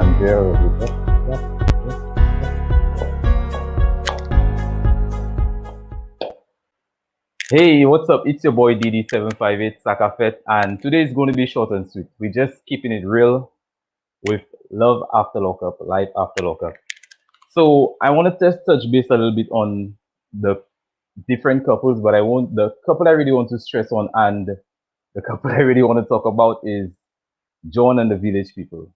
and bear with it. Hey, what's up? It's your boy DD758 Sakafet, and today is going to be short and sweet. We're just keeping it real with love after lockup, life after lockup. So I want to just touch base a little bit on the different couples, but the couple I really want to stress on and the couple I really want to talk about is John and the Village People.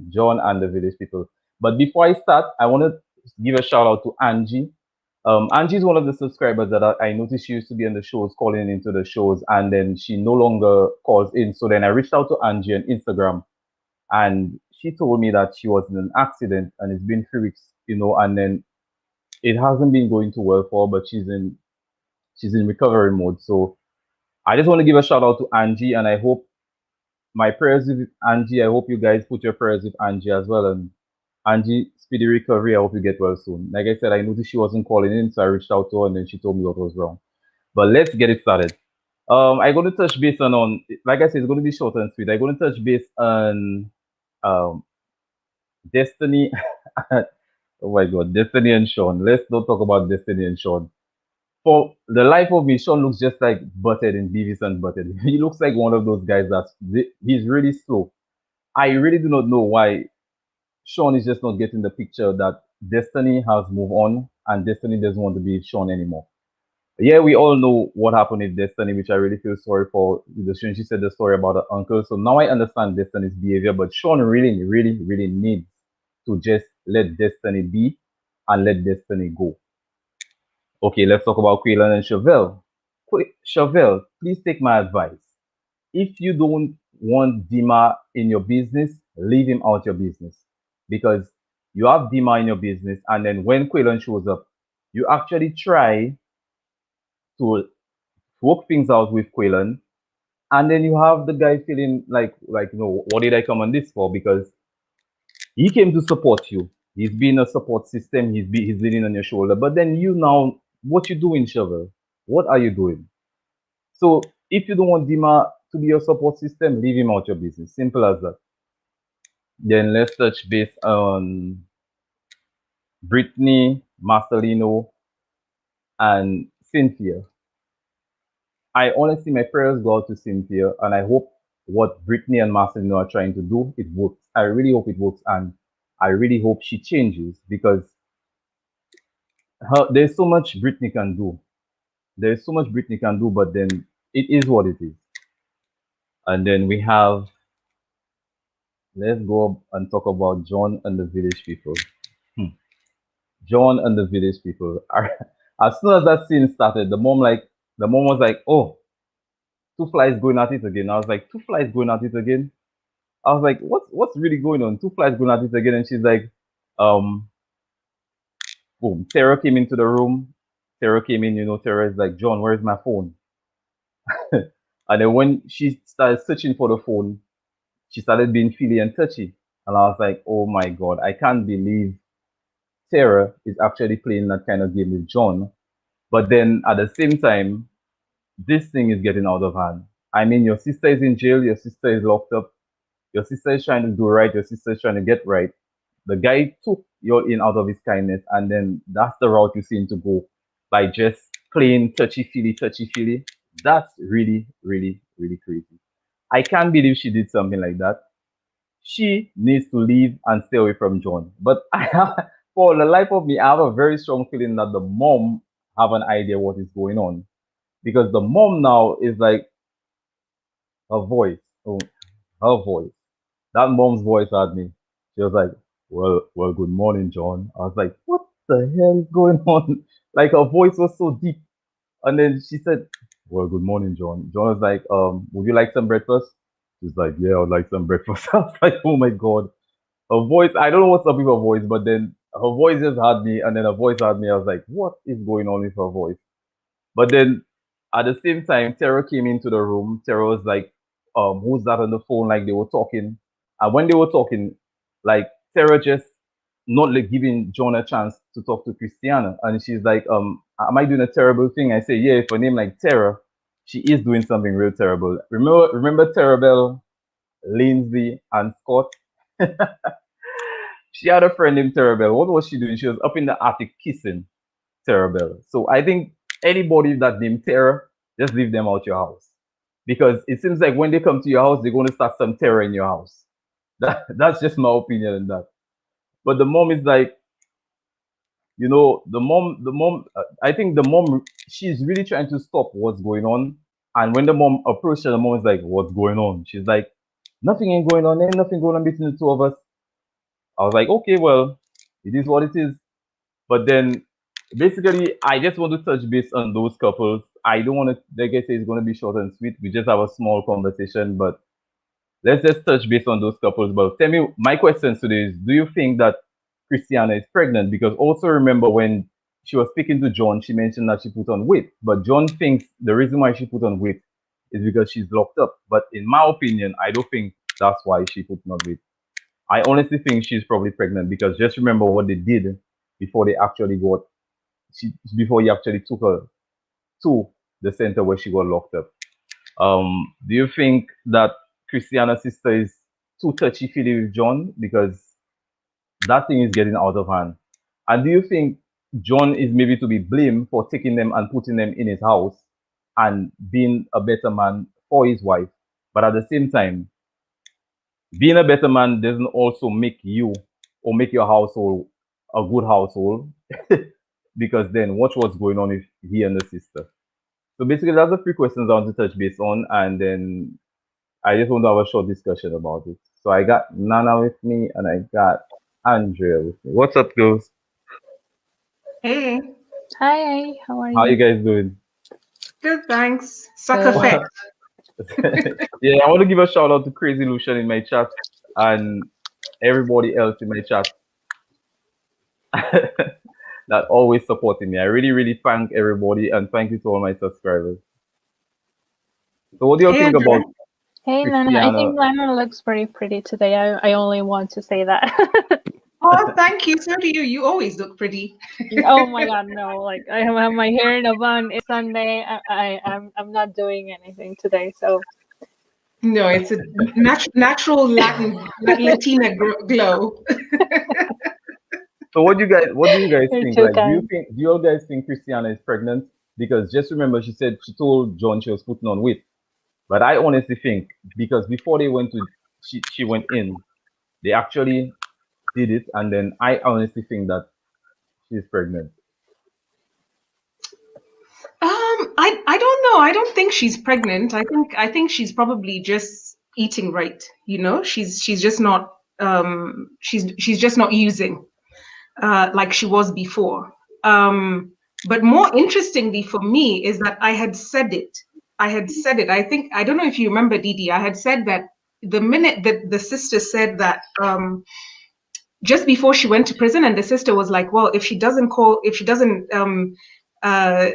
John and the Village People. But before I start, I want to give a shout out to Angie. Angie is one of the subscribers that I noticed she used to be on the shows, calling into the shows, and then she no longer calls in. So then I reached out to Angie on Instagram, and she told me that she was in an accident, and it's been 3 weeks, and then it hasn't been going too well for her, but she's in recovery mode. So I just want to give a shout out to Angie, and I hope my prayers with Angie. I hope you guys put your prayers with Angie as well. And Angie, speedy recovery. I hope you get well soon. Like I said, I noticed she wasn't calling in, so I reached out to her and then she told me what was wrong. But let's get it started. I'm going to touch base like I said, it's going to be short and sweet. I'm going to touch base on um, Destiny. Oh my God, Destiny and Sean. Let's not talk about Destiny and Sean. For the life of me, Sean looks just like Butthead in Beavis and Butthead. He looks like one of those guys he's really slow. I really do not know why Sean is just not getting the picture that Destiny has moved on and Destiny doesn't want to be Sean anymore. Yeah, we all know what happened with Destiny, which I really feel sorry for. She said the story about her uncle. So now I understand Destiny's behavior, but Sean really, really, really needs to just let Destiny be and let Destiny go. Okay, let's talk about Quaylen and Chevelle. Chevelle, please take my advice. If you don't want Dima in your business, leave him out your business. Because you have Dima in your business, and then when Quaylen shows up, you actually try to work things out with Quaylen, and then you have the guy feeling like what did I come on this for? Because he came to support you. He's been a support system. He's leaning on your shoulder. But then you now, what you doing, Chevelle? What are you doing? So if you don't want Dima to be your support system, leave him out your business. Simple as that. Then let's touch base on Brittany, Marcelino, and Cynthia. I honestly, my prayers go out to Cynthia, and I hope what Brittany and Marcelino are trying to do, it works. I really hope it works, and I really hope she changes because there's so much Brittany can do. There's so much Brittany can do, but then it is what it is. And then let's go and talk about John and the Village People. John and the Village People. As soon as that scene started, the mom was like, "Oh, two flies going at it again." I was like, "Two flies going at it again?" I was like, "What's really going on? Two flies going at it again?" And she's like, um, boom. Tara came into the room. Tara came in. Tara is like, "John, where's my phone?" And then when she started searching for the phone, she started being feely and touchy. And I was like, "Oh my God, I can't believe Tara is actually playing that kind of game with John." But then at the same time, this thing is getting out of hand. I mean, your sister is in jail, your sister is locked up, your sister is trying to do right, your sister is trying to get right. The guy took you in out of his kindness, and then that's the route you seem to go by just playing touchy feely. That's really, really, really crazy. I can't believe she did something like that. She needs to leave and stay away from John. But for the life of me, I have a very strong feeling that the mom have an idea what is going on because the mom now is like her voice, oh, her voice. That mom's voice had me. She was like, "Well, good morning, John." I was like, "What the hell is going on?" Like her voice was so deep. And then she said, "Well, good morning, John." John was like, "Would you like some breakfast?" She's like, "Yeah, I would like some breakfast." I was like, "Oh my God." Her voice, I don't know what's up with her voice, but then her voice just had me, and then her voice had me. I was like, "What is going on with her voice?" But then at the same time, Tara came into the room. Tara was like, who's that on the phone? Like they were talking. And when they were talking, like Tara just not like giving John a chance to talk to Christiana. And she's like, am I doing a terrible thing? I say, yeah, if a name like Tara, she is doing something real terrible. Remember Terabelle, Lindsay, and Scott? She had a friend named Terabel. What was she doing? She was up in the attic kissing Terabel. So I think anybody that named Terror, just leave them out your house. Because it seems like when they come to your house, they're going to start some terror in your house. That's just my opinion on that. But the mom is like, I think the mom, she's really trying to stop what's going on. And when the mom approached her, the mom is like, what's going on? She's like, nothing ain't going on. Ain't nothing going on between the two of us. I was like, okay, well, it is what it is. But then basically, I just want to touch base on those couples. I don't want to, like I say, it's going to be short and sweet. We just have a small conversation, but let's just touch base on those couples. But tell me, my question today is, do you think that Christiana is pregnant? Because also remember when she was speaking to John, she mentioned that she put on weight. But John thinks the reason why she put on weight is because she's locked up. But in my opinion, I don't think that's why she put on weight. I honestly think she's probably pregnant because just remember what they did before they actually got before he actually took her to the center where she got locked up. Do you think that Christiana's sister is too touchy feely with John because that thing is getting out of hand? And do you think John is maybe to be blamed for taking them and putting them in his house and being a better man for his wife? But at the same time, being a better man doesn't also make you or make your household a good household because then watch what's going on with he and the sister. So basically, that's the three questions I want to touch base on, and then I just want to have a short discussion about it. So I got Nana with me, and I got Andrea with me. What's up, girls? Hey, Hi, how are How you you? guys doing? good, thanks. Suck Good. effect. Yeah, I want to give a shout out to Crazy Lucian in my chat and everybody else in my chat that always supporting me. I really, really thank everybody and thank you to all my subscribers. So, what do you Hey, think Andrea. about Hey, Nana. I Christiana? think Nana looks very pretty today. I only want to say that. Oh, thank you. So do you. You always look pretty. Oh my God, no! Like I have my hair in a bun. It's Sunday. I'm not doing anything today. So No, it's a natural Latina glow. So, what do you guys you're think? too Like, kind. do you guys think Christiana is pregnant? Because just remember, she said she told John she was putting on weight. But I honestly think because before they went to, she went in, they actually did it, and then I honestly think that she's pregnant. I don't know. I don't think she's pregnant. I think she's probably just eating right. You know, she's just not she's just not using like she was before. But more interestingly for me is that I had said it. I had said it. I think I don't know if you remember, Didi. I had said that the minute that the sister said that just before she went to prison, and the sister was like, "Well, if she doesn't uh,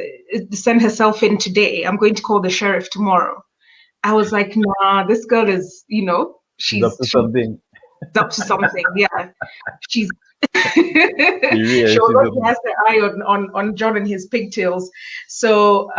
send herself in today, I'm going to call the sheriff tomorrow." I was like, "Nah, this girl is, you know, She's up to she's something. up to something. Yeah, she's She she really, she's up. already has her eye on John and his pigtails. So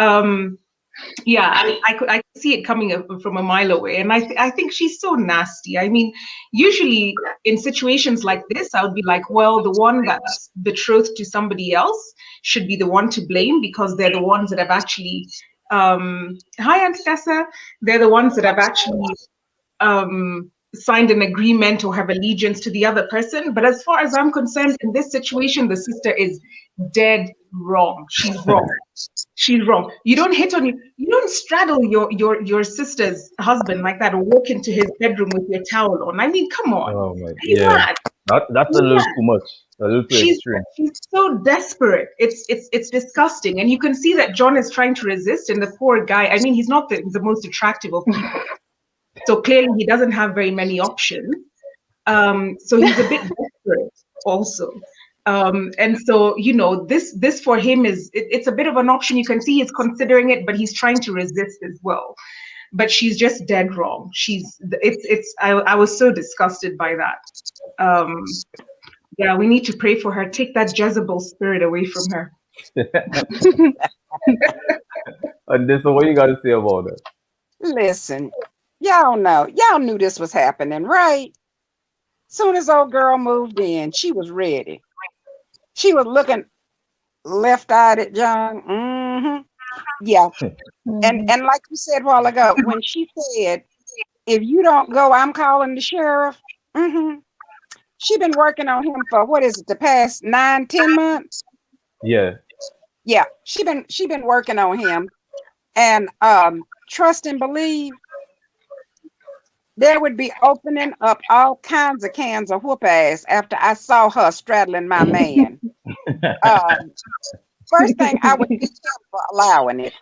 yeah, I could see it coming from a mile away, and I think she's so nasty. I mean, usually in situations like this, I would be like, well, the one that's betrothed to somebody else should be the one to blame because they're the ones that have actually hi Auntie Tessa, they're the ones that have actually signed an agreement or have allegiance to the other person. But as far as I'm concerned, in this situation, the sister is dead wrong. She's wrong. She's wrong. You don't hit on you don't straddle your sister's husband like that or walk into his bedroom with your towel on. I mean, come on. Oh my, Are you yeah. mad? That's a little Yeah. too much. A little too She's extreme. she's so desperate. It's disgusting. And you can see that John is trying to resist, and the poor guy, I mean, he's not the most attractive of people. So clearly he doesn't have very many options. So he's a bit desperate also. And so, you know, this for him it's a bit of an option. You can see he's considering it, but he's trying to resist as well. But she's just dead wrong. I was so disgusted by that. Yeah, we need to pray for her. Take that Jezebel spirit away from her. And then, so what you got to say about that? Listen, y'all know, y'all knew this was happening, right? Soon as old girl moved in, she was ready. She was looking left-eyed at John. Yeah. And Mhm. like you said a while ago, when she said, if you don't go, I'm calling the sheriff. She been working on him for what is it, the past 9, 10 months? Yeah. Yeah, she been working on him. And trust and believe there would be opening up all kinds of cans of whoop ass after I saw her straddling my man. Um, First thing, I would beat him for allowing it.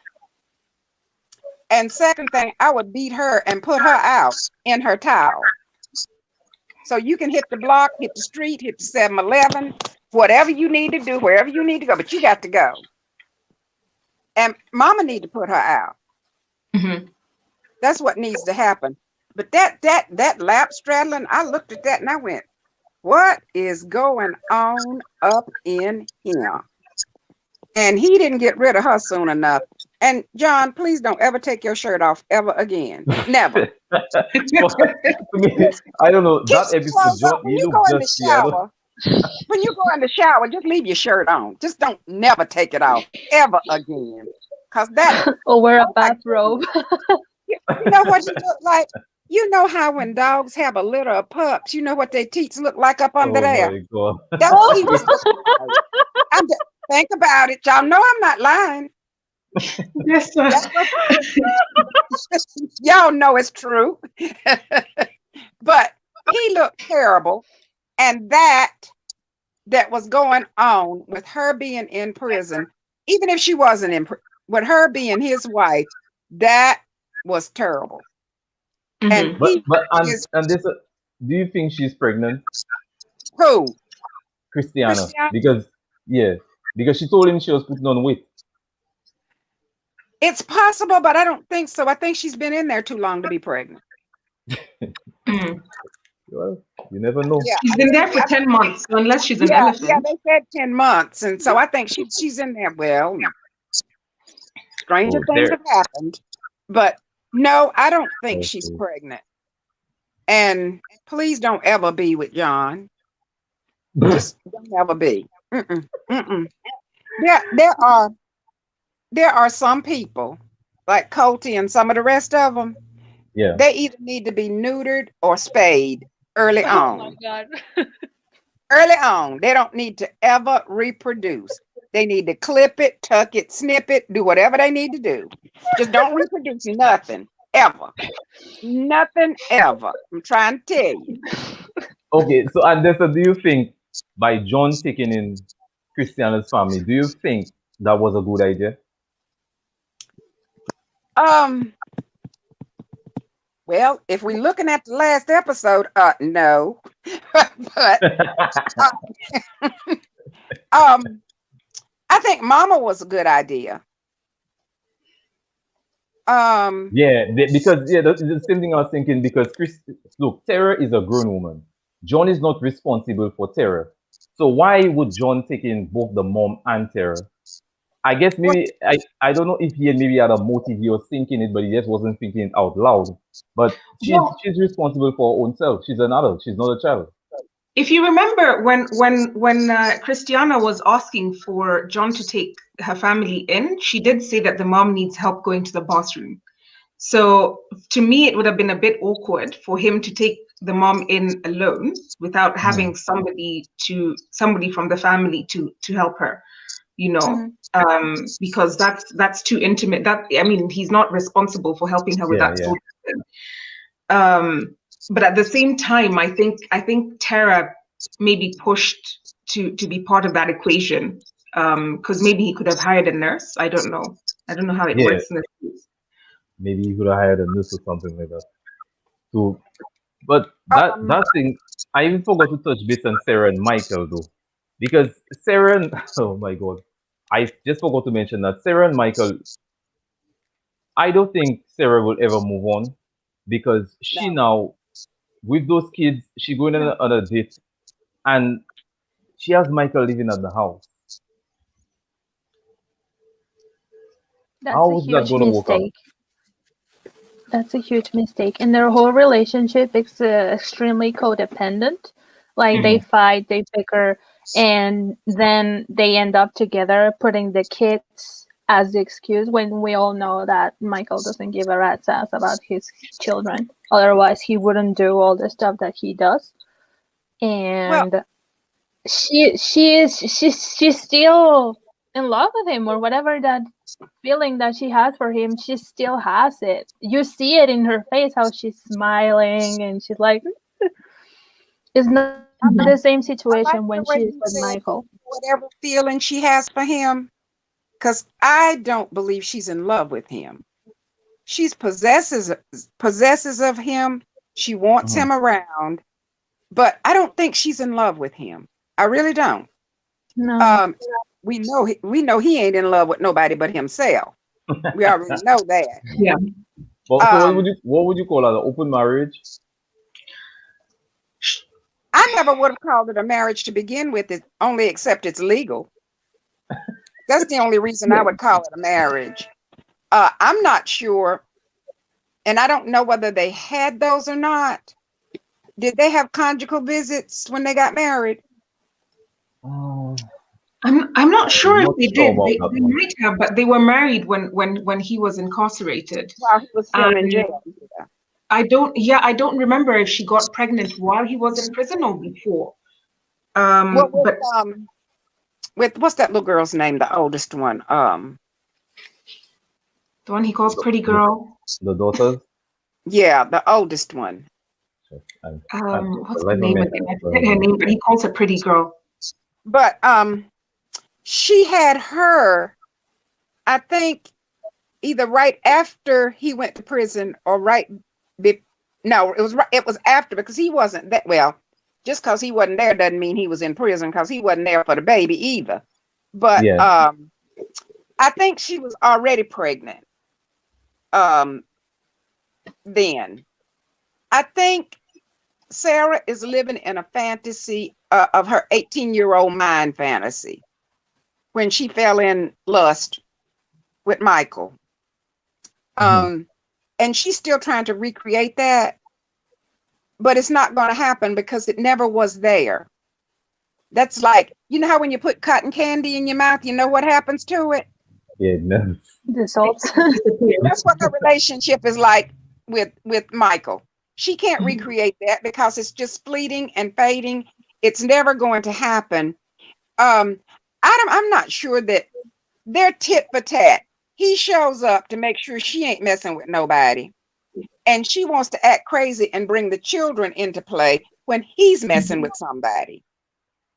And second thing, I would beat her and put her out in her towel. So you can hit the block, hit the street, hit the 7-Eleven, whatever you need to do, wherever you need to go, but you got to go. And mama need to put her out. Mhm. That's what needs to happen. But that lap straddling, I looked at that and I went, what is going on up in here? And he didn't get rid of her soon enough. And John, please don't ever take your shirt off ever again. Never. I don't know. Keep That your episode, clothes on John, when you you look go in the just scared. shower. When you go in the shower, just leave your shirt on. Just don't never take it off ever again. Cause that, Or wear a oh my bathrobe. you know what you look like? You know how when dogs have a litter of pups, you know what their teeth look like up under Oh there? my God. That's what he was looking like. Think about it. Y'all know I'm not lying. Yes, sir. That's what y'all know it's true. But he looked terrible. And that was going on with her being in prison, even if she wasn't in prison, with her being his wife, that was terrible. And Mhm. he and is this, do you think she's pregnant, who? Christiana? Christian? Because she told him she was putting on weight. It's possible, but I don't think so. I think she's been in there too long to be pregnant. Mhm. Well, you never know. Yeah, She's been there for 10 months, so unless she's an yeah, elephant. they said 10 months. And so I think she's in there. Well, stranger Oh, things there. have happened. But no, I don't think she's Okay. pregnant. And please don't ever be with John. Just don't ever be. Mm-mm. There are some people like Colty and some of the rest of them. Yeah. They either need to be neutered or spayed early Oh my on. god. Early on, they don't need to ever reproduce. They need to clip it, tuck it, snip it, do whatever they need to do. Just don't reproduce nothing ever. Nothing ever. I'm trying to tell you. Okay. So, Andessa, do you think by John taking in Christiana's family, do you think that was a good idea? Well, if we're looking at the last episode, no. But I think Mama was a good idea. Because that's the same thing I was thinking. Because look, Tara is a grown woman. John is not responsible for Tara. So why would John take in both the mom and Tara? I guess maybe I don't know if he maybe had a motive. He was thinking it, but he just wasn't thinking it out loud. But Well, she's responsible for her own self. She's an adult. She's not a child. if you remember when Christiana was asking for John to take her family in, she did say that the mom needs help going to the bathroom. So to me, it would have been a bit awkward for him to take the mom in alone without having somebody from the family to help her, because that's too intimate. That, I mean, he's not responsible for helping her with Yeah, that yeah. sort of thing. But at the same time, I think Tara maybe pushed to be part of that equation, because maybe he could have hired a nurse. I don't know how it Yeah. works in this case. Maybe he could have hired a nurse or something like that. So, but that thing, I even forgot to touch base on Sarah and Michael though, because Sarah and oh my God, I just forgot to mention that Sarah and Michael. I don't think Sarah will ever move on because she No. now with those kids, she going on a date and she has Michael living at the house. That's How a is that huge going to work out? mistake. That's a huge mistake. And their whole relationship is extremely codependent. Like they fight, they bicker, and then they end up together, putting the kids as the excuse when we all know that Michael doesn't give a rat's ass about his children. Otherwise, he wouldn't do all the stuff that he does. And she's still in love with him, or whatever that feeling that she has for him, she still has it. You see it in her face, how she's smiling, and she's like, it's not the same situation when she's with Michael. Whatever feeling she has for him, because I don't believe she's in love with him. She's possesses of him. She wants him around, but I don't think she's in love with him. I really don't. No. We know he ain't in love with nobody but himself. We already know that. Yeah. Well, so what would you call that? An open marriage? I never would have called it a marriage to begin with, only except it's legal. That's the only reason I would call it a marriage. I'm not sure, and I don't know whether they had those or not. Did they have conjugal visits when they got married? I'm not sure if they did. about They that one. might have, but they were married when he was incarcerated. While he was still in jail. I don't remember if she got pregnant while he was in prison or before. With what's that little girl's name? The oldest one. The one he calls Pretty Girl. The daughters? Yeah, the oldest one. What's her name again? I forget her name, but he calls her Pretty Girl. But she had her, I think, either right after he went to prison or it was after, because he wasn't that well. Just because he wasn't there doesn't mean he was in prison, because he wasn't there for the baby either. But I think she was already pregnant then. I think Sarah is living in a fantasy of her 18-year-old mind fantasy when she fell in lust with Michael. And she's still trying to recreate that, but it's not going to happen because it never was there. That's like, you know how when you put cotton candy in your mouth, you know what happens to it? Yeah, no. Dissolves. That's what the relationship is like with Michael. She can't recreate that because it's just fleeting and fading. It's never going to happen. I'm not sure that they're tit for tat. He shows up to make sure she ain't messing with nobody. And she wants to act crazy and bring the children into play when he's messing with somebody.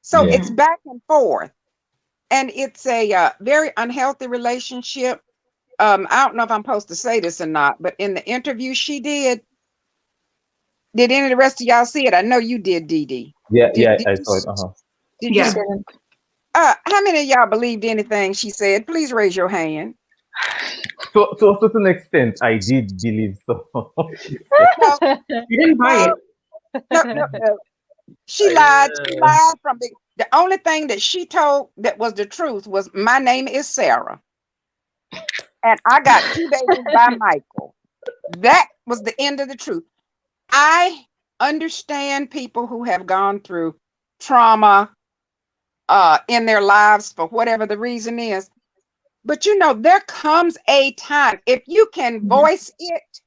So it's back and forth. And it's a very unhealthy relationship. I don't know if I'm supposed to say this or not, but in the interview she did any of the rest of y'all see it? I know you did, Dee Dee. I saw it. Did you? How many of y'all believed anything she said? Please raise your hand. So to a certain extent, I did believe so. You didn't buy it. No. She lied. She lied from the only thing that she told that was the truth was, my name is Sarah. And I got 2 babies by Michael. That was the end of the truth. I understand people who have gone through trauma in their lives for whatever the reason is. But there comes a time, if you can voice it,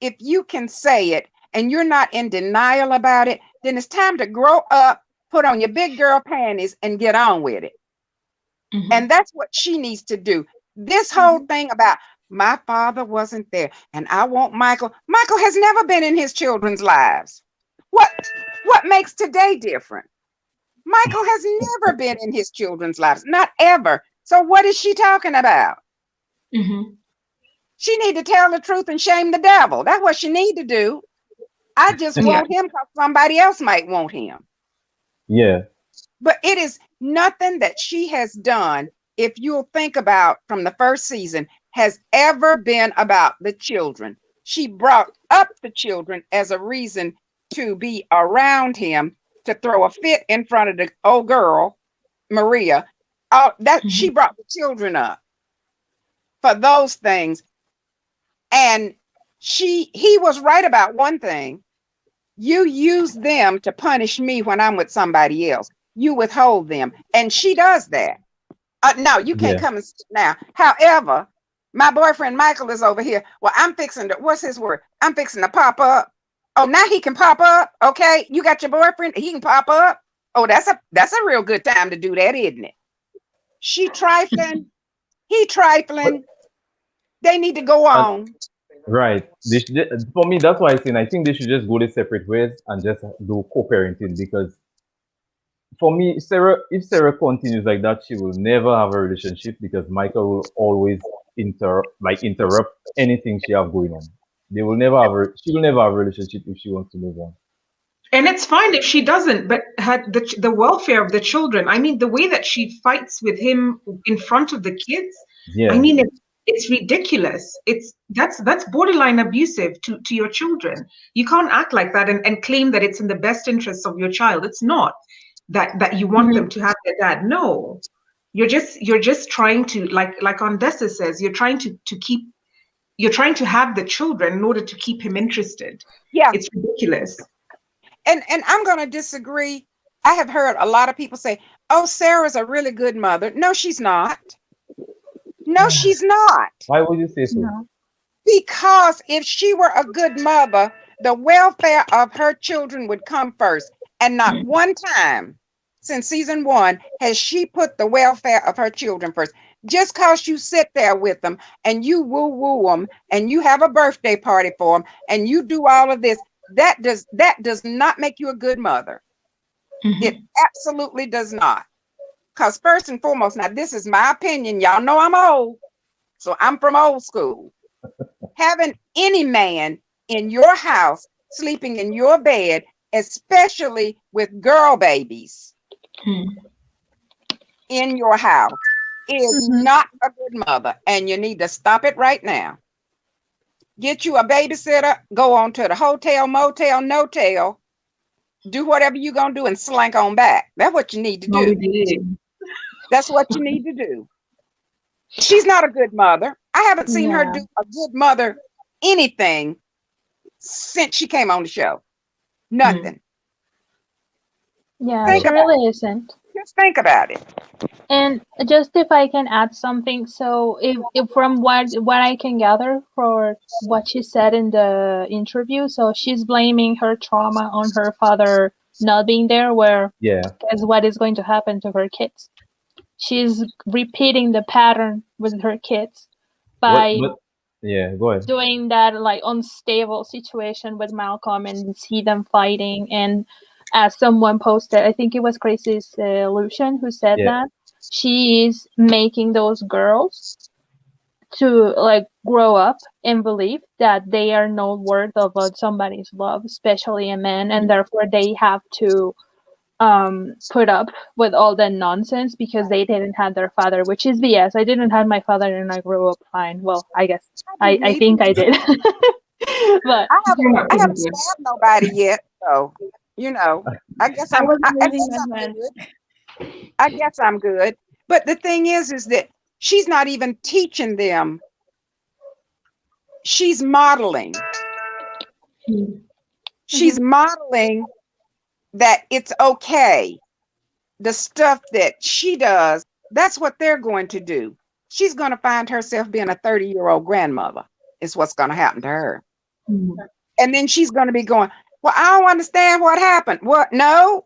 if you can say it, and you're not in denial about it, then it's time to grow up, put on your big girl panties, and get on with it. And that's what she needs to do. This whole thing about my father wasn't there and I want Michael. Michael has never been in his children's lives. What makes today different? Michael has never been in his children's lives, not ever. So what is she talking about? She need to tell the truth and shame the devil. That's what she need to do. I just want him because somebody else might want him. Yeah. But it is nothing that she has done, if you'll think about from the first season, has ever been about the children. She brought up the children as a reason to be around him, to throw a fit in front of the old girl, Maria. She brought the children up for those things. And he was right about one thing. You use them to punish me when I'm with somebody else. You withhold them. And she does that. No, you can't come and sit now. However, my boyfriend Michael is over here. Well, I'm fixing to, what's his word? I'm fixing to pop up. Oh, now he can pop up. Okay, you got your boyfriend, he can pop up. Oh, that's a real good time to do that, isn't it? She trifling, he trifling. They need to go on. Right. For me, that's why I think they should just go their separate ways and just do co-parenting, because for me, if Sarah continues like that, she will never have a relationship, because Michael will always interrupt anything she have going on. She will never have a relationship if she wants to move on. And it's fine if she doesn't, but had the welfare of the children. I mean, the way that she fights with him in front of the kids. Yeah. I mean, it's ridiculous. That's borderline abusive to your children. You can't act like that and claim that it's in the best interest of your child. It's not that you want them to have their dad. No, you're just trying to, like Ondessa says, you're trying to have the children in order to keep him interested. Yeah, it's ridiculous. And I'm going to disagree. I have heard a lot of people say, "Oh, Sarah's a really good mother." No, she's not. No, she's not. Why would you say so? No. Because if she were a good mother, the welfare of her children would come first. And not one time since season 1 has she put the welfare of her children first. Just because you sit there with them and you woo them and you have a birthday party for them and you do all of this, that does not make you a good mother. It absolutely does not. Because first and foremost, now this is my opinion. Y'all know I'm old, so I'm from old school. Having any man in your house sleeping in your bed, especially with girl babies in your house, is not a good mother, and you need to stop it right now. Get you a babysitter, go on to the hotel, motel, no-tell, do whatever you're going to do and slank on back. That's what you need to do. That's what you need to do. She's not a good mother. I haven't seen her do a good mother anything since she came on the show. Nothing. Yeah, she really isn't. Just think about it. And just if I can add something, so if from what I can gather for what she said in the interview, so she's blaming her trauma on her father not being there, where guess what is going to happen to her kids. She's repeating the pattern with her kids by go ahead. doing that like unstable situation with Malcolm and see them fighting. And as someone posted, I think it was Crazy's Lucian who said that she is making those girls to like grow up and believe that they are not worth of somebody's love, especially a man, and therefore they have to put up with all the nonsense because they didn't have their father, which is BS. I didn't have my father and I grew up fine. Well, I guess I think I did. But I haven't stabbed nobody yet, so you know, I guess I'm good. But the thing is that she's not even teaching them. She's modeling. She's modeling that it's okay. The stuff that she does, that's what they're going to do. She's going to find herself being a 30-year-old grandmother is what's going to happen to her. And then she's going to be going, well, I don't understand what happened. What? No?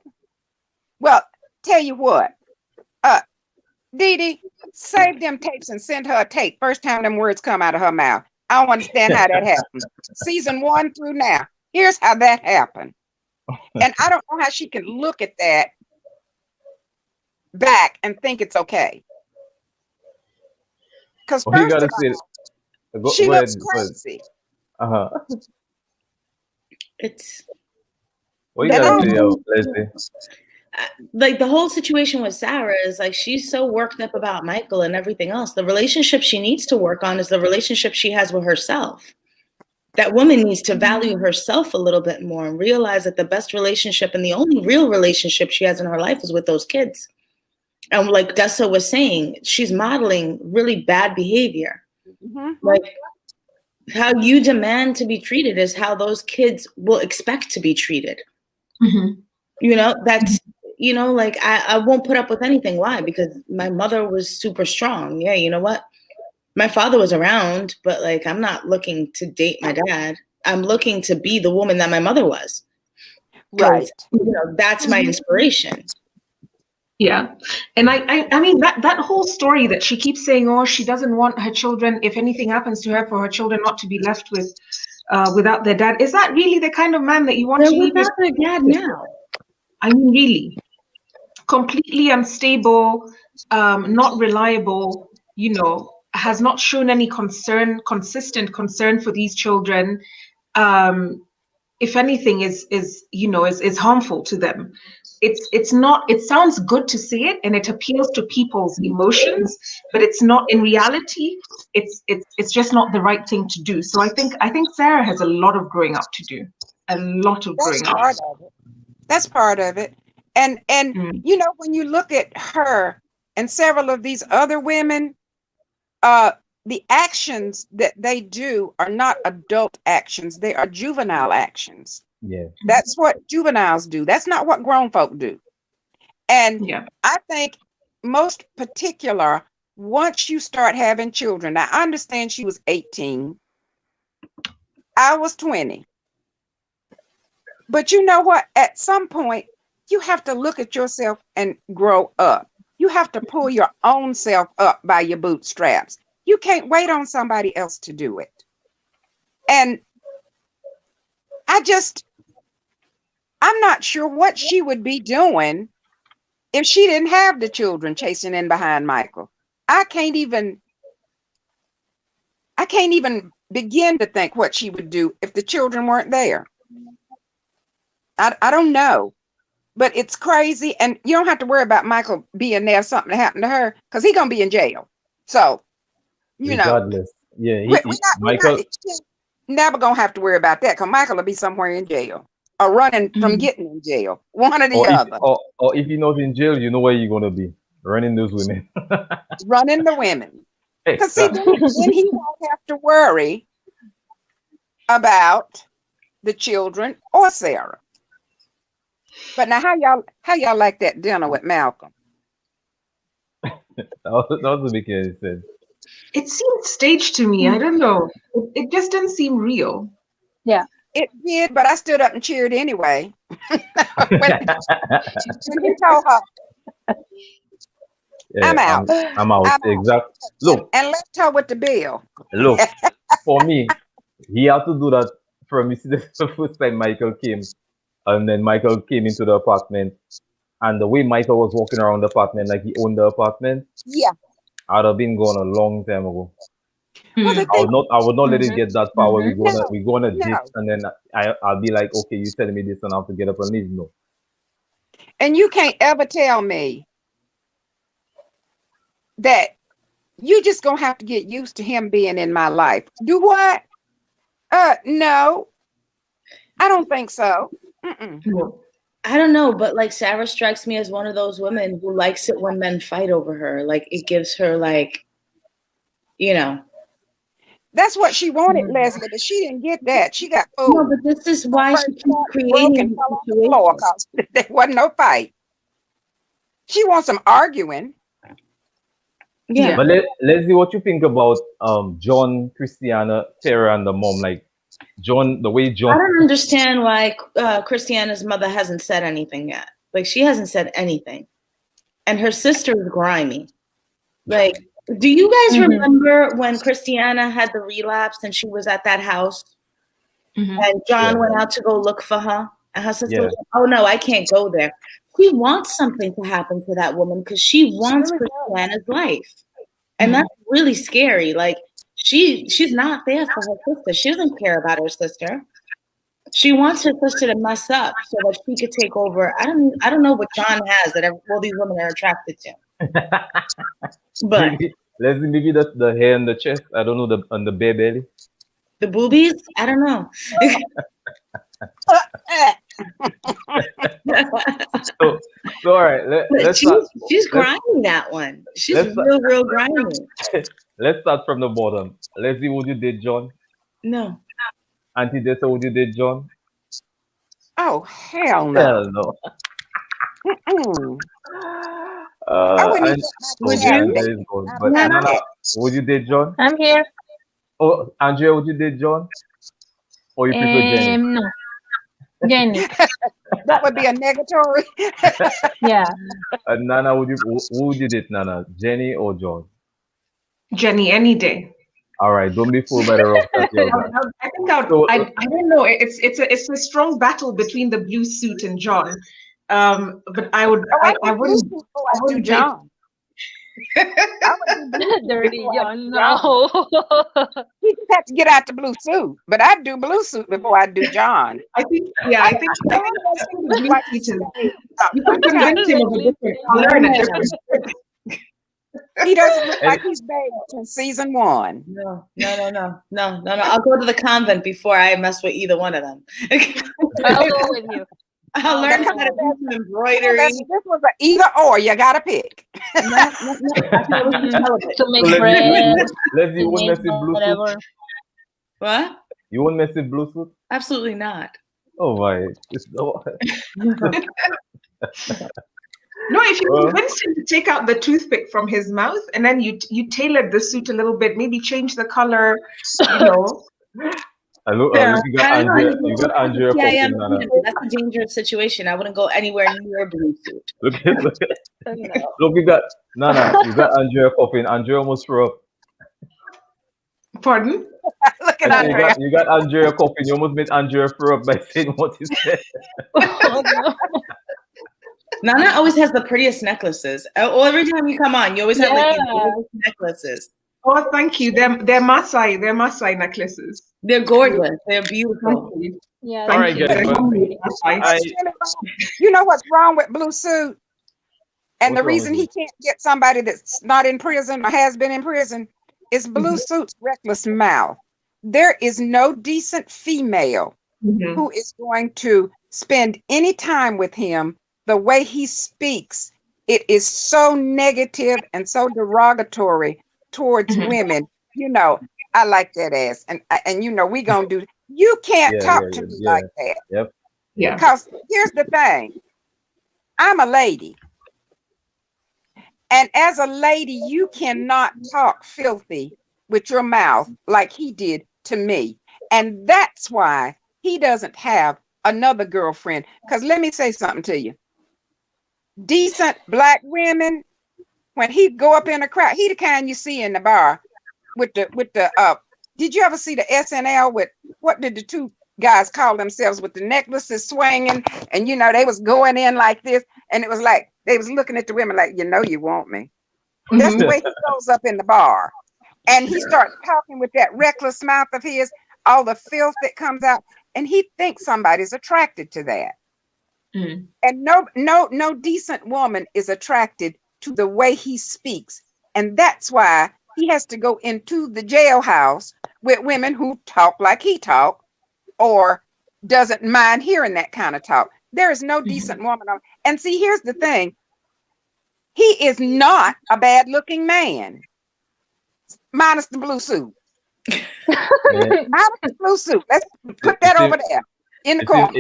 Well, tell you what. Dee Dee, save them tapes and send her a tape. First time them words come out of her mouth. I don't understand how that happened. Season 1 through now. Here's how that happened. And I don't know how she can look at that back and think it's okay. Because first of all, she looks crazy. It's what you gotta say, Leslie? Like the whole situation with Sarah is like she's so worked up about Michael and everything else. The relationship she needs to work on is the relationship she has with herself. That woman needs to value herself a little bit more and realize that the best relationship and the only real relationship she has in her life is with those kids. And like Dessa was saying, she's modeling really bad behavior. Like how you demand to be treated is how those kids will expect to be treated. Mhm. You know, that's, you know, like I won't put up with anything. Why? Because my mother was super strong. Yeah, you know what? My father was around, but like I'm not looking to date my dad. I'm looking to be the woman that my mother was. 'Cause, Right. you know, that's my inspiration. Yeah. And I mean that whole story that she keeps saying, oh, she doesn't want her children, if anything happens to her, for her children not to be left with without their dad. Is that really the kind of man that you want They're to leave without their dad now. I mean, really, completely unstable, not reliable, you know, has not shown any consistent concern for these children. If anything, is harmful to them. It's not. It sounds good to say it, and it appeals to people's emotions, but it's not. In reality, it's just not the right thing to do. So I think Sarah has a lot of growing up to do. A lot of That's growing up. part of it. That's part of it. And you know, when you look at her and several of these other women, the actions that they do are not adult actions, they are juvenile actions. Yeah. That's what juveniles do. That's not what grown folk do. And Yeah. I think most particular, once you start having children, now I understand she was 18, I was 20. But you know what? At some point, you have to look at yourself and grow up. You have to pull your own self up by your bootstraps. You can't wait on somebody else to do it. And I'm not sure what she would be doing if she didn't have the children chasing in behind Michael. I can't even begin to think what she would do if the children weren't there. I don't know, but it's crazy. And you don't have to worry about Michael being there if something happened to her, because he's going to be in jail. So, you know, Regardless. Yeah. we're never going to have to worry about that, because Michael will be somewhere in jail or running from getting in jail. One or the other. Or if you're not in jail, you know where you're going to be. Running those women. Running the women. Because see, then he won't have to worry about the children or Sarah. But now, how y'all like that dinner with Malcolm? That was making any sense. It seemed staged to me. I don't know. It just didn't seem real. Yeah. It did, but I stood up and cheered anyway. when he told her, Yeah, I'm out. I'm out. Exactly. Look, and left her with the bill. Look, for me, he had to do that from, you see, the first time Michael came, and then Michael came into the apartment, and the way Michael was walking around the apartment like he owned the apartment, Yeah. I'd have been gone a long time ago. Well, the I thing, would not let it get that far where we go on a No. date, and then I'll be like, okay, you telling me this, and I have to get up and leave. No. and you can't ever tell me that you just gonna have to get used to him being in my life. Do what? No, I don't think so. No. I don't know, but like Sarah strikes me as one of those women who likes it when men fight over her. Like it gives her like, you know. That's what she wanted, Leslie, but she didn't get that. She got fooled. No, but this is why she keeps Broke creating and these fell on the floor situations. 'cause there wasn't no fight. She wants some arguing. Yeah. But Leslie, what you think about John, Christiana, Tara, and the mom? Like John, the way I John. don't understand why Christiana's mother hasn't said anything yet. Like she hasn't said anything. And her sister is grimy. Like, do you guys remember when Christiana had the relapse and she was at that house and John went out to go look for her? And her sister was like, oh no, I can't go there. She wants something to happen to that woman because she wants Christiana's life. And that's really scary. Like she's not there for her sister. She doesn't care about her sister. She wants her sister to mess up so that she could take over. I don't know what John has that all these women are attracted to. But Leslie, maybe that's the hair on the chest. I don't know, on the bare belly. the boobies, I don't know. So all right, let's she's grimy, that one. She's real grimy. Let's start from the bottom. Leslie, would you date John? No. Auntie Dessa, would you date John? Oh, hell no. Hell no. Mm-mm. I wouldn't And even Would okay, you? Andrea is gone. But Nana? Nana, would you date John? I'm here. Oh, Andrea, would you date John? Or you prefer Jenny? No. Jenny. That would be a negatory. Yeah. Nana, who would you date, Nana? Jenny or John? Jenny, any day. All right, don't be fooled by the rough that you're got. I think I don't know. It's a strong battle between the blue suit and John. But I wouldn't. I do John. I would do blue Dirty before I John. do John. No. He just had to get out the blue suit, but I'd do blue suit before I do John. I think the blue suit is. You can convince him of a different color and a different. He doesn't look like he's bathed since season 1. No. I'll go to the convent before I mess with either one of them. I'll go with you. I'll learn how to do some embroidery. This was an either or. You gotta pick. To make So bread. Leslie, you won't mess with maple, blue whatever. suit? What? You won't mess with blue suit? Absolutely not. Oh my. No. No, if you convince him to take out the toothpick from his mouth and then you tailored the suit a little bit, maybe change the color, you know. Look, Yeah. you got Andrea. You got Andrea Yeah, cooking, Nana. that's a dangerous situation. I wouldn't go anywhere near a blue suit. Look, you got Nana. You got Andrea coughing. Andrea almost threw up. Pardon? Look at I said, Andrea. you got Andrea coughing. You almost made Andrea throw up by saying what he said. Oh, no. Nana always has the prettiest necklaces. Every time you come on, you always have like these Yeah. gorgeous necklaces. Oh, thank you. They're Maasai necklaces. They're gorgeous. They're beautiful. Thank you. Yeah. All right, Thank guys. you. Well, Maasai. You know what's wrong with blue suit? And What's the wrong reason with he can't get somebody that's not in prison or has been in prison is blue suit's reckless mouth. There is no decent female Mhm. who is going to spend any time with him. The way he speaks, it is so negative and so derogatory towards Mhm. women. You know, I like that ass, and you know we gonna do. You can't Yeah, talk yeah, to yeah, me yeah. like that. Yeah. Because here's the thing, I'm a lady. And as a lady, you cannot talk filthy with your mouth like he did to me. And that's why he doesn't have another girlfriend. Because let me say something to you. Decent black women, when he go up in a crowd, he the kind you see in the bar with the did you ever see the SNL with, what did the two guys call themselves, with the necklaces swinging, and you know they was going in like this, and it was like they was looking at the women like, you know you want me. That's the way he goes up in the bar, and he starts talking with that reckless mouth of his, all the filth that comes out, and he thinks somebody's attracted to that. Mhm. And no decent woman is attracted to the way he speaks, and that's why he has to go into the jailhouse with women who talk like he talk, or doesn't mind hearing that kind of talk. There is no decent woman. And see, here's the thing. He is not a bad looking man. Minus the blue suit. Yeah. Minus the blue suit. Let's put that over there in the corner.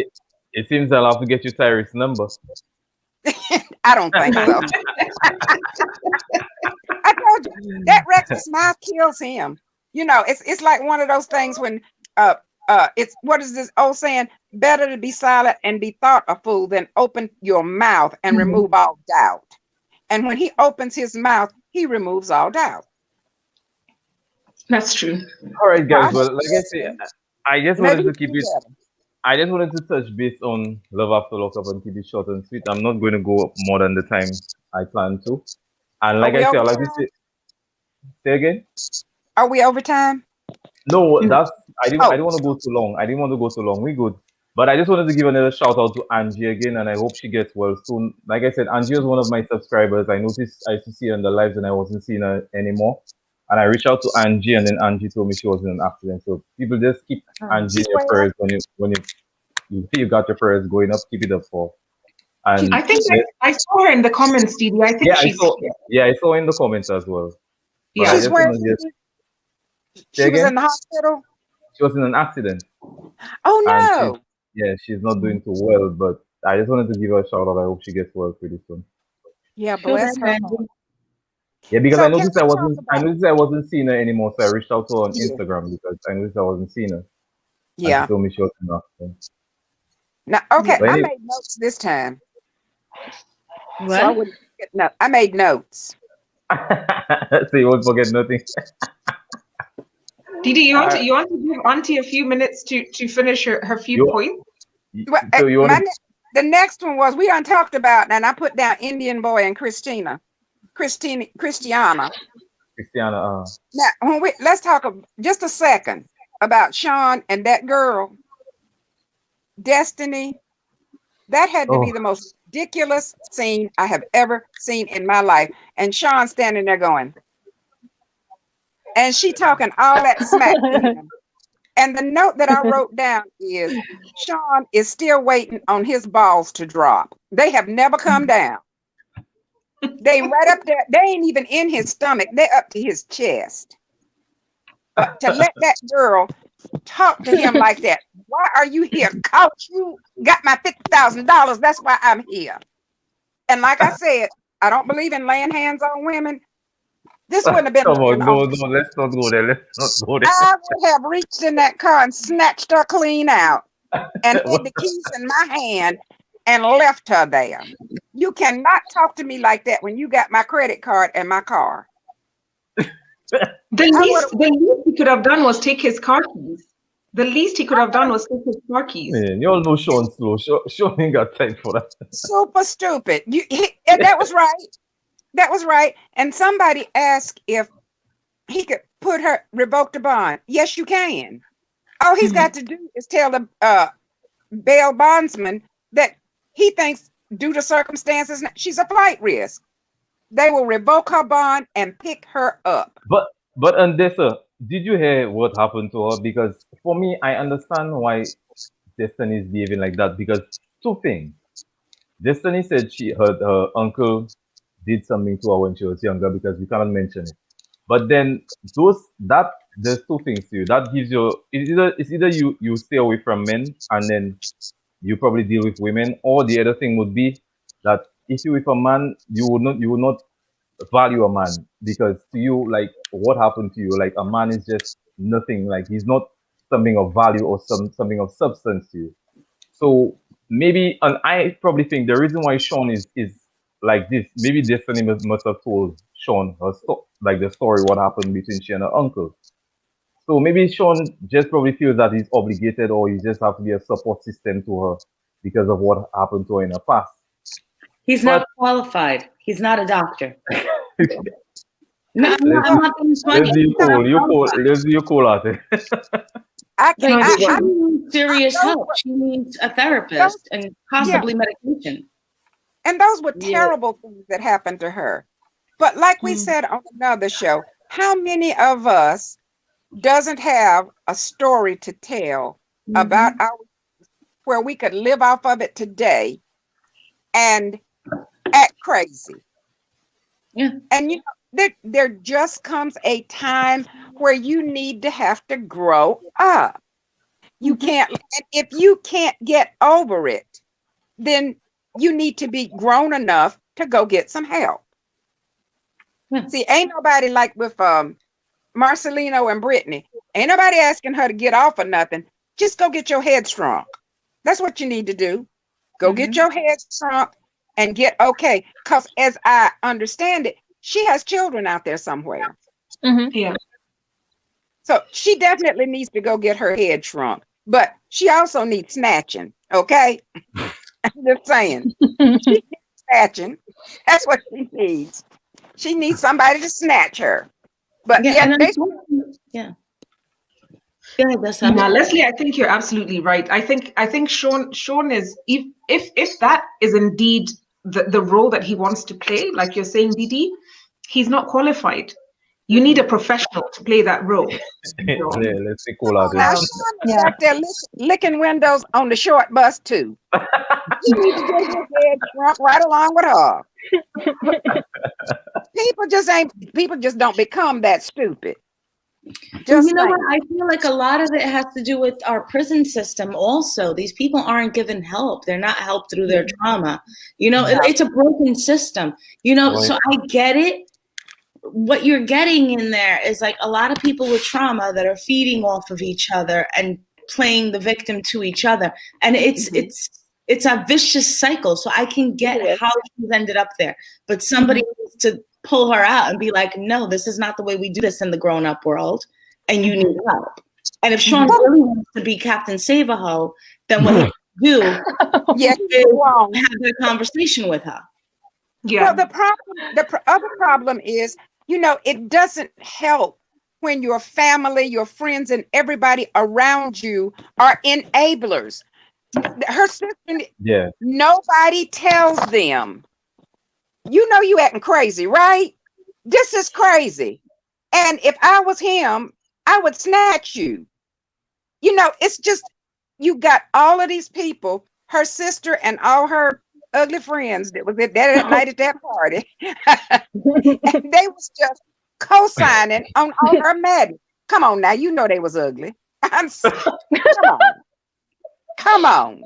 It seems I'll have to get you Tyreek's number. I don't think so. I told you, that reckless mouth kills him. You know, it's like one of those things when it's, what is this old saying? Better to be silent and be thought a fool than open your mouth and remove all doubt. And when he opens his mouth, he removes all doubt. That's true. All right, guys. Well, like I say, I just wanted Maybe to keep it. I just wanted to touch base on Love After Lockup and keep it short and sweet. I'm not going to go more than the time I plan to. And like Are we I say, I over like to time? say again. Are we over time? No, that's I didn't. Oh. I didn't want to go too long. I didn't want to go too long. We good. But I just wanted to give another shout out to Angie again, and I hope she gets well soon. Like I said, Angie was one of my subscribers. I noticed I used to see her in the lives, and I wasn't seeing her anymore. And I reached out to Angie, and then Angie told me she was in an accident. So people just keep Angie in your prayers when you got your prayers going up. Keep it up for. And I think I saw her in the comments, Didi. I think yeah, she's I saw in the comments as well. But Yeah. I She's just where? wanna just- She was again? in the hospital. She was in an accident, Oh and no. she's not doing too well. But I just wanted to give her a shout out. I hope she gets well pretty soon. Yeah, Feel bless better, her Angie. heart. Yeah, because So can we talk I about noticed I wasn't seeing her anymore, so I reached out to her on yeah. Instagram because I noticed I wasn't seeing her, and she Yeah. told me she was in an accident. Now, okay, But I anyway, made notes this time, so I What? wouldn't forget no. I made notes. so you won't forget nothing. Didi, Uh, you want to give Auntie a few minutes to finish her few you, points? Well, so you want to? the next one was we done talked about, and I put down Indian boy and Christiana. Christiana, Now, let's talk just a second about Sean and that girl, Destiny. That had to be oh, the most ridiculous scene I have ever seen in my life. And Sean standing there going, and she talking all that smack to him. And the note that I wrote down is Sean is still waiting on his balls to drop. They have never come down. They right up there. They ain't even in his stomach. They're up to his chest. But to let that girl talk to him like that, why are you here? Coach, you got my $50,000. That's why I'm here. And like I said, I don't believe in laying hands on women. This wouldn't have been come on, laying no, on. no, let's not go there. Let's not go there. I would have reached in that car and snatched her clean out and had the keys in my hand and left her there. You cannot talk to me like that when you got my credit card and my car. The least he could have done was take his car keys. The least he could have done was take his car keys. Man, you all know Sean slow. Sean ain't got time for that. Super stupid. And that was right. That was right. And somebody asked if he could revoke the bond. Yes, you can. All he's got to do is tell the bail bondsman that he thinks due to circumstances, she's a flight risk. They will revoke her bond and pick her up. But Andessa, did you hear what happened to her? Because for me, I understand why Destiny is behaving like that. Because two things. Destiny said her uncle did something to her when she was younger because we cannot mention it. But then there's two things to you. That gives you it's either you stay away from men and then you probably deal with women, or the other thing would be that if you're with a man, you would not value a man because to you, like what happened to you, like a man is just nothing, like he's not something of value or something of substance to you. So maybe, and I probably think the reason why Sean is like this, maybe Destiny must have told Sean like the story what happened between she and her uncle. So maybe Sean just probably feels that he's obligated or he just have to be a support system to her because of what happened to her in the past. He's not qualified. He's not a doctor. No, I'm not being funny. Let's do you cool at it. She needs serious help. She needs a therapist and possibly medication. And those were terrible things that happened to her. But like we said on another show, how many of us doesn't have a story to tell about where we could live off of it today and act crazy? Yeah. And you know, there just comes a time where you need to have to grow up. You can't, and if you can't get over it, then you need to be grown enough to go get some help. See, ain't nobody like with Marcelino and Brittany. Ain't nobody asking her to get off of nothing. Just go get your head shrunk. That's what you need to do. Go get your head shrunk and get okay. Because as I understand it, she has children out there somewhere. Yeah. So she definitely needs to go get her head shrunk. But she also needs snatching. Okay? I'm just saying. She needs snatching. That's what she needs. She needs somebody to snatch her. But Go ahead, Leslie, I think you're absolutely right. I think Sean is, if that is indeed the role that he wants to play, like you're saying, Didi, he's not qualified. You need a professional to play that role. Let's see cool out now there. Sean is back there licking windows on the short bus too. You need to get his head shrunk right along with her. People just don't become that stupid. Just You know saying. what? I feel like a lot of it has to do with our prison system also. These people aren't given help. They're not helped through their trauma. You know, it's a broken system. You know, Right. so I get it. What you're getting in there is like a lot of people with trauma that are feeding off of each other and playing the victim to each other. And it's a vicious cycle. So I can get how she's ended up there. But somebody needs to pull her out and be like, no, this is not the way we do this in the grown-up world. And you need help. And if Sean really wants to be Captain Save-A-Ho, then what he do Yes, is wrong. have that conversation with her. Yeah. Well, the other problem is, you know, it doesn't help when your family, your friends, and everybody around you are enablers. Her sister, Yeah. nobody tells them, you know, you acting crazy, right? This is crazy. And if I was him, I would snatch you. You know, it's just, you got all of these people, her sister and all her ugly friends that was at that night at that party. And they was just co-signing on all her madness. Come on now, you know they was ugly. Come on.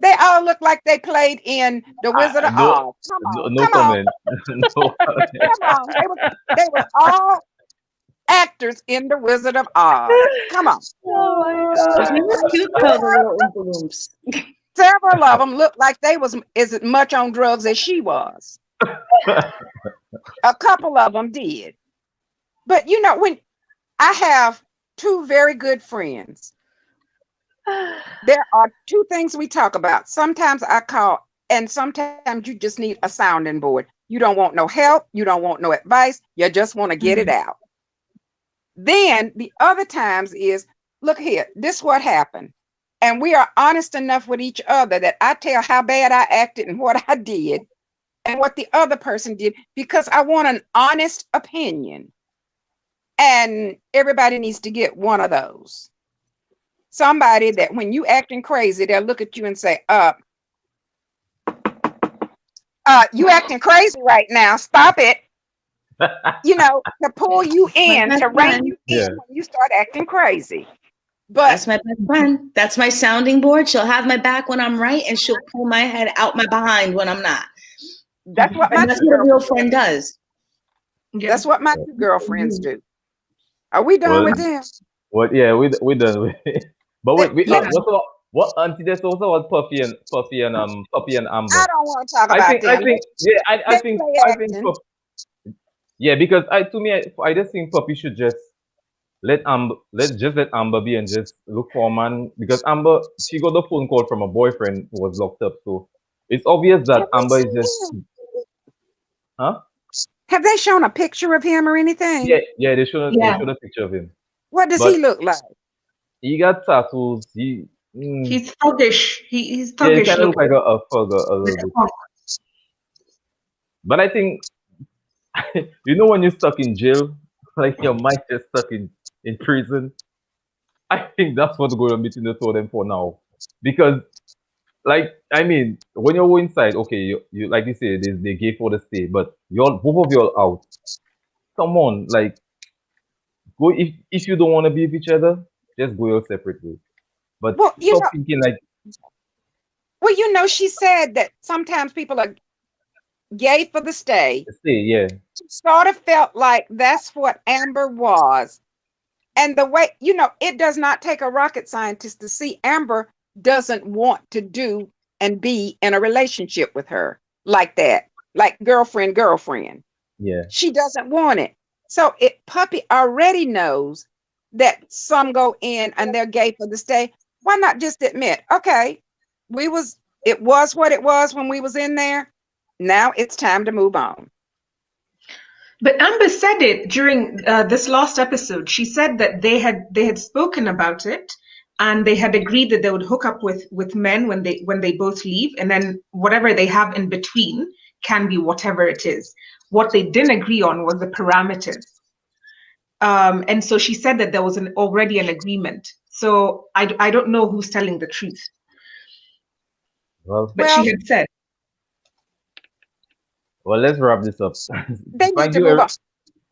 They all look like they played in The Wizard of Oz. No comment. No comment. Come on. They were all actors in The Wizard of Oz. Come on. Oh my God. She was cute though, the little Oompa Loomps. Several of them looked like they was as much on drugs as she was. A couple of them did. But you know, when I have two very good friends, there are two things we talk about. Sometimes I call, and sometimes you just need a sounding board. You don't want no help. You don't want no advice. You just want to get it out. Then the other times is, look here, this is what happened. And we are honest enough with each other that I tell how bad I acted and what I did and what the other person did, because I want an honest opinion. And everybody needs to get one of those. Somebody that when you acting crazy, they'll look at you and say, you acting crazy right now. Stop it. You know, to pull you in, to rein you in when you start acting crazy. But that's my best friend. That's my sounding board. She'll have my back when I'm right, and she'll pull my head out my behind when I'm not. That's what that's what a real friend does. Yeah. That's what my two girlfriends do. Are we done with this? What? Yeah, we done with it. But wait, what Auntie? There's also what Puffy and Amber. I don't want to talk about them. I think yeah, because I just think Puffy should just let Amber be and just look for a man, because Amber, she got the phone call from a boyfriend who was locked up, so it's obvious that Amber is just Have they shown a picture of him or anything? Yeah, they showed a picture of him. What does he look like? He got tattoos. He's thuggish. He's thuggish. Yeah, he kind of look like a thug a little bit. But I think, you know, when you're stuck in jail, like your mind just stuck in prison, I think that's what's going on between the two of them for now. Because, like, I mean, when you go inside, okay, you like you say, they gave for the stay, but both of you are out. Come on, like, go if you don't want to be with each other, just go your separate way. But stop thinking like. Well, you know, she said that sometimes people are gay for the stay. Yeah. Sort of felt like that's what Amber was. And the way, you know, it does not take a rocket scientist to see Amber doesn't want to do and be in a relationship with her like that, like girlfriend. Yeah. She doesn't want it. So Puppy already knows that some go in and they're gay for the stay. Why not just admit, okay, it was what it was when we was in there. Now it's time to move on. But Amber said it during this last episode. She said that they had spoken about it, and they had agreed that they would hook up with men when they both leave, and then whatever they have in between can be whatever it is. What they didn't agree on was the parameters. And so she said that there was already an agreement. So I don't know who's telling the truth. But she had said. Well, let's wrap this up. They need to move on.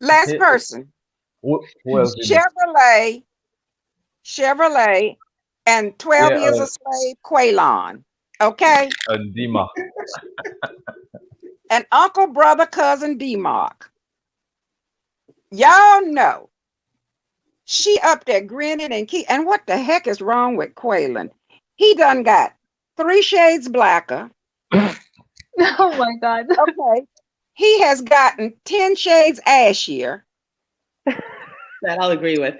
Last person. Who else? Did it? Chevrolet, and 12 Yeah, Years a Slave, Quaylon. Okay? and Dima. And uncle, brother, cousin, D-Mark. Y'all know she up there grinning and what the heck is wrong with Quaylen? He done got 3 shades blacker. Oh my God. Okay. He has gotten 10 shades ashier. That I'll agree with.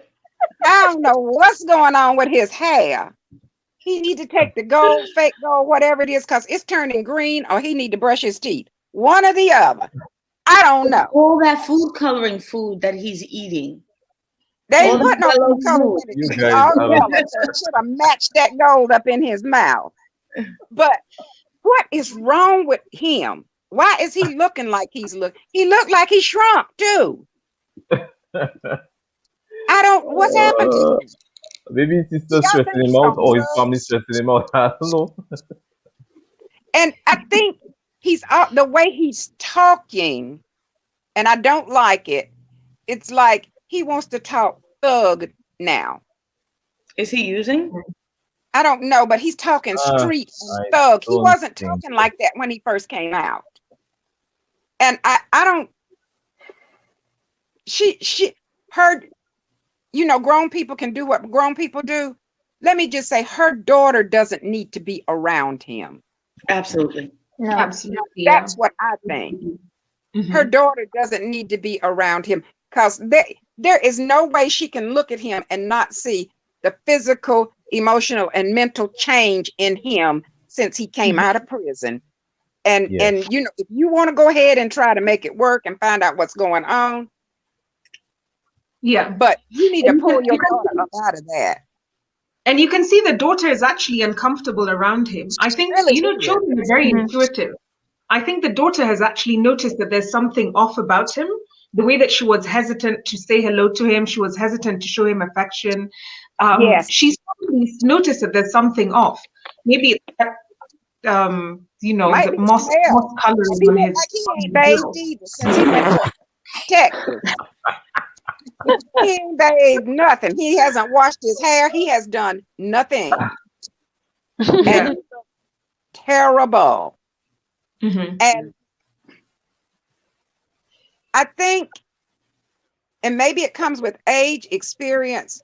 I don't know what's going on with his hair. He need to take the gold, fake gold, whatever it is, because it's turning green, or he need to brush his teeth. One or the other. I don't know. All that food coloring food that he's eating. They All ain't put no the food color food. in it. You It's guys all are- yellow. So it should have matched that gold up in his mouth. But what is wrong with him? Why is he looking like he's looking? He looked like he shrunk too. I don't. What's happened to him? Maybe his sister Y'all stressing think him he's out, on or his drugs? family stressing him out. I don't know. And I think he's the way he's talking, and I don't like it. It's like he wants to talk thug now. Is he using? I don't know, but he's talking street and I thug. He don't wasn't think talking so. like that when he first came out. And I don't. She heard, grown people can do what grown people do. Let me just say, her daughter doesn't need to be around him. Absolutely. No. Absolutely. That's what I think. Mhm. Her daughter doesn't need to be around him because there is no way she can look at him and not see the physical, emotional, and mental change in him since he came out of prison. And Yes. and if you want to go ahead and try to make it work and find out what's going on, Yeah. but you need to And pull you your can- daughter up out of that. And you can see the daughter is actually uncomfortable around him. I think, Really is. children are very Mhm. intuitive. I think the daughter has actually noticed that there's something off about him. The way that she was hesitant to say hello to him, she was hesitant to show him affection. Yes. She's probably noticed that there's something off. Maybe it's that, Might the be moss smell. coloring He on look his like he on ain't his bathed grill. either since he went to Texas. He ain't bathed nothing. He hasn't washed his hair. He has done nothing. Yeah. And he looked terrible. Mhm. And I think, and maybe it comes with age, experience,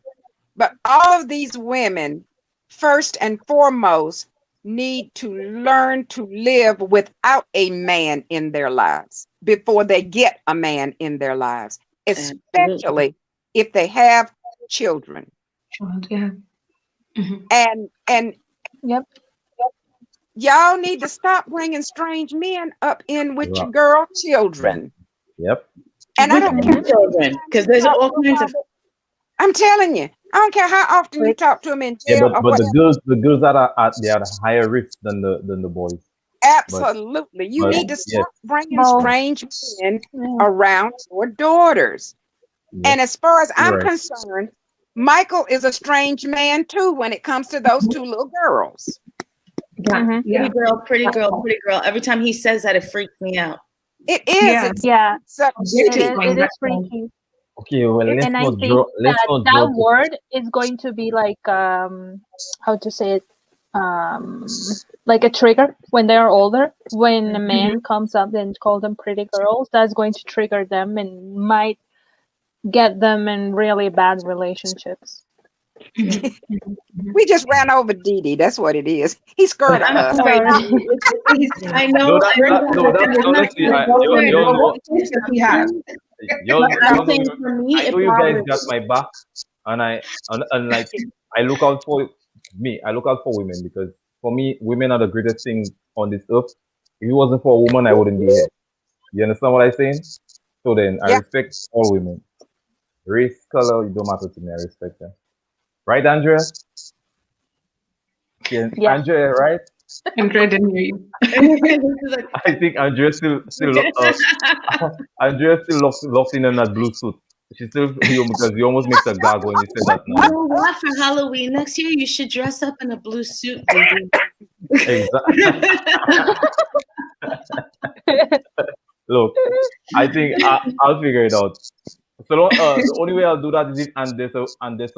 but all of these women, first and foremost, need to learn to live without a man in their lives before they get a man in their lives, especially if they have children. Yeah. Mhm. And Yep. y'all need to stop bringing strange men up in with your Right. girl children. Yep. And I don't care. Children, because there's all kinds of. I'm telling you, I don't care how often you talk to them in Yeah, jail but or the whatever. girls that are at they are at higher risk than the boys. Absolutely. You but need to yes. stop bringing Well, strange men Yeah. around your daughters. Yes. And as far as I'm Right. concerned, Michael is a strange man too when it comes to those two little girls. Yeah. Mhm. Yeah. Pretty girl, pretty girl, pretty girl. Every time he says that, it freaks me out. It is. Yeah. It's Yeah, such it is. Like It that is freaky, Okay, well let's and I not think draw let's that not that draw word is going to be like how to say it, like a trigger when they are older. When a man comes up and calls them pretty girls, that's going to trigger them and might get them in really bad relationships. We just ran over Dee Dee. That's what it is. He skirted I'm us. sorry. Sorry. I know. No, that's honestly, He has. I'm saying for me, I it know you guys bothers got my back, and like I look out for women, because for me, women are the greatest thing on this earth. If it wasn't for a woman, I wouldn't be here. You understand what I'm saying? So then, I Yeah. respect all women. Race, color, it don't matter to me. I respect them. Right, Andrea? Yeah, Yeah. Andrea, right? Andrea didn't hear you. I think Andrea still Andrea still locked in that blue suit. She's still here because you almost makes a gag when you say that You now. know what? For Halloween next year, you should dress up in a blue suit, baby. Exactly. Look, I think I'll figure it out. the only way I'll do that is if Andessa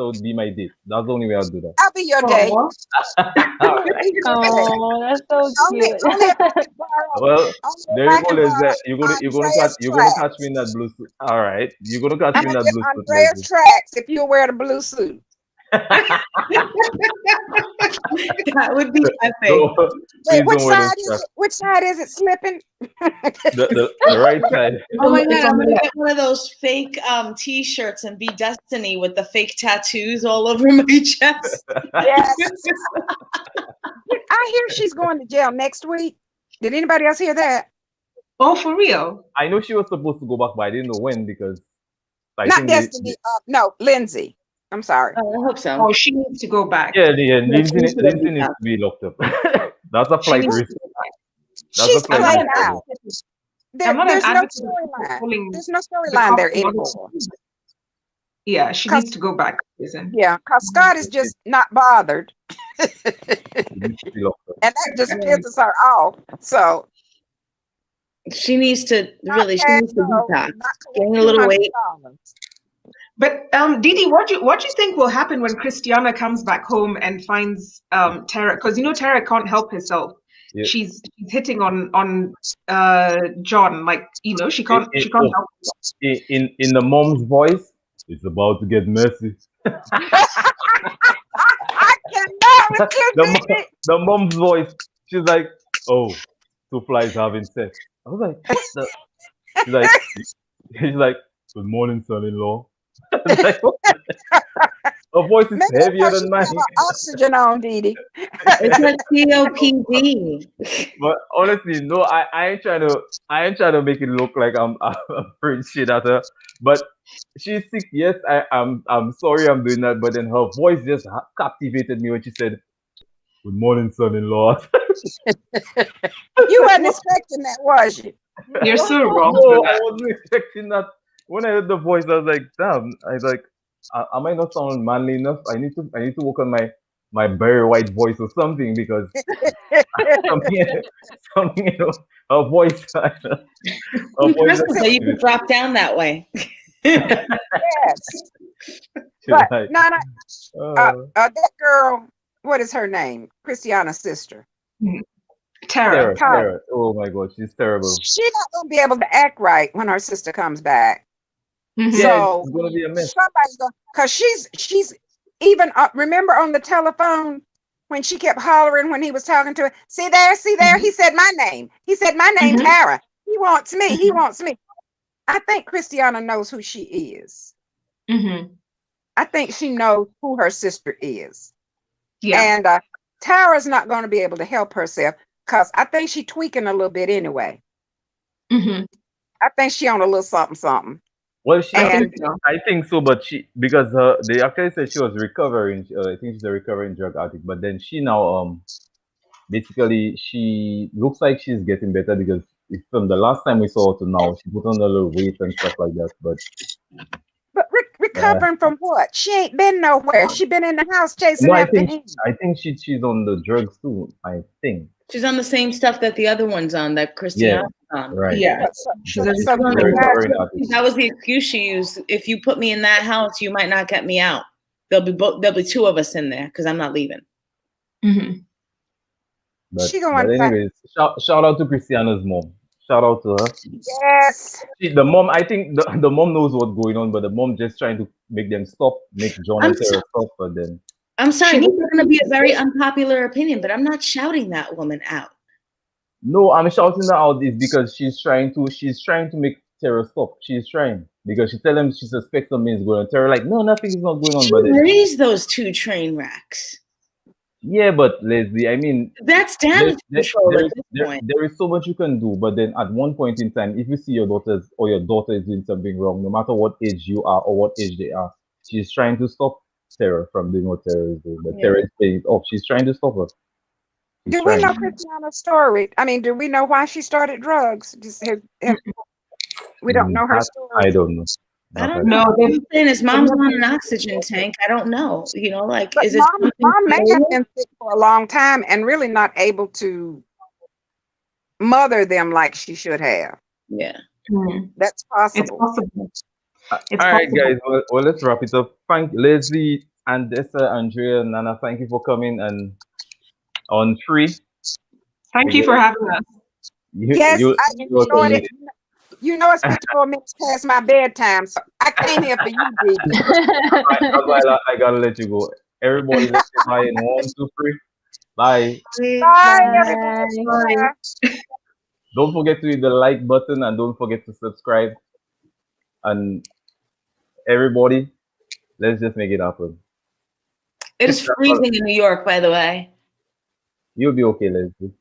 would be my date. That's the only way I'll do that. I'll be your date. Oh, All right. Oh, that's so Only, cute. only if I can borrow, Well, only if there I you go, can Leslie. borrow You're gonna catch Andrea's me in that tracks. blue suit. All right, you're gonna catch me in that blue suit, Andrea's Leslie. tracks if you'll wear the blue suit. That would be epic. So, Wait, please don't wear those straps. which side is it slipping? The right side. Oh my It's god, on I'm the gonna left. get one of those fake t-shirts and be Destiny with the fake tattoos all over my chest. Yes. I hear she's going to jail next week. Did anybody else hear that? Oh, for real? I know she was supposed to go back, but I didn't know when because I Not think Destiny. No, Lindsay. I'm sorry. Oh, I hope so. Oh, she needs to go back. Lindsay needs to needs be to back. be locked up. That's a She flight needs risk. to go back. That's She's a flight I'm not played an risk. out. advocate. I'm not an There's no advocate for storyline. pulling There's no the storyline there cops from other anymore. schools. Yeah, she needs to go back to prison. Yeah, because Scott is just not bothered. She needs to be locked up. And that just pisses her off. So She needs to really, she needs to detox. not Gain a little weight. $200. But Didi, what do you think will happen when Christiana comes back home and finds Tara? Because you know Tara can't help herself. Yeah. She's hitting on John, like she can't It- she can't oh. help herself. In the mom's voice, it's about to get messy. I cannot with you, The, Didi. the mom's voice, she's like, "Oh, two flies having sex." I was like, "What the?" She's like, "Good morning, son-in-law." Like, what? Her voice is Maybe heavier because than she mine. got her oxygen on, Didi. It's like COPD. But honestly, no, I ain't trying to make it look like I'm pretty shit at her. But she's sick. Yes, I'm sorry I'm doing that. But then her voice just captivated me when she said, "Good morning, son-in-law." You wasn't expecting that, was you? You're so wrong No, for I that. wasn't expecting that. When I heard the voice, I was like, "Damn!" I was like, "Am I not sounding manly enough? I need to work on my Barry White voice or something because something, her voice, her voice." So you can drop down that way. Yes. She's But like, no, "Uh, that girl, what is her name? Christiana's sister. Tara. Tara. Oh my God, she's terrible. She's not gonna be able to act right when her sister comes back. Mhm. Yeah, So it's gonna be a mess. somebody's gonna, because she's even remember on the telephone when she kept hollering when he was talking to her. See there. Mhm. He said my name. He said my name, Mhm. Tara. He wants me. He Mhm. wants me. I think Christiana knows who she is. Mhm. I think she knows who her sister is. Yeah. And Tara's not going to be able to help herself because I think she's tweaking a little bit anyway. Mhm. I think she on a little something. Well, she I actually, think so. I think so, but because they actually said she was recovering. I think she's a recovering drug addict, but then she now basically she looks like she's getting better because from the last time we saw her to now, she put on a little weight and stuff like that. But But recovering from what? She ain't been nowhere. She been in the house chasing no, I after think him. she's on the drugs too. I think. She's on the same stuff that the other one's on, that Christiana's on. Right. Yeah. So She's She's a a recovering addict. That was the excuse she used. If you put me in that house, you might not get me out. There'll be two of us in there because I'm not leaving. Mhm. She But going back. anyways, shout out to Christiana's mom. Shout out to her. Yes. The mom, I think the mom knows what's going on, but the mom just trying to make them stop, make John and Sarah stop, but then I'm sorry, She this needs is going to be a very unpopular opinion, but I'm not shouting that woman out. no, I'm shouting her out is because she's trying to make Sarah stop. She's trying because she tell them she suspects something is going on. Sarah like, no, nothing is not going on, She but then, raised those two train wrecks. yeah, but Leslie, I mean, That's damage control at this point. there is so much you can do, but then at one point in time, if you see your daughter is doing something wrong, no matter what age you are or what age they are, she's trying to stop Sarah from doing what Sarah is doing. But Yeah. Sarah is paying it off. She's trying to stop her. She's Do we know trying. Christiana's story? I mean, do we know why she started drugs? We don't know her That story. I don't know. I don't No, know. they- I'm saying his mom's on an oxygen tank. I don't know. You know, like, But is it mom something may familiar? have been sick for a long time and really not able to mother them like she should have. Yeah. Mhm. That's It's possible. possible. It's All right, possible. guys. Well, let's wrap it up. Thank Leslie, Andessa, Andrea, Nana. Thank you for coming. And on 3, Thank you for having us. Yes, I you're welcome, enjoyed it. lady. You know, it's 54 minutes past my bedtime, so I came here for you, Gigi. While I gotta let you go. Everybody, let's say bye in 1, 2, 3. Bye. Bye, everybody. Bye. Bye. Don't forget to hit the like button and don't forget to subscribe. And everybody, let's just make it happen. It is freezing in New York, by the way. You'll be okay, Leslie.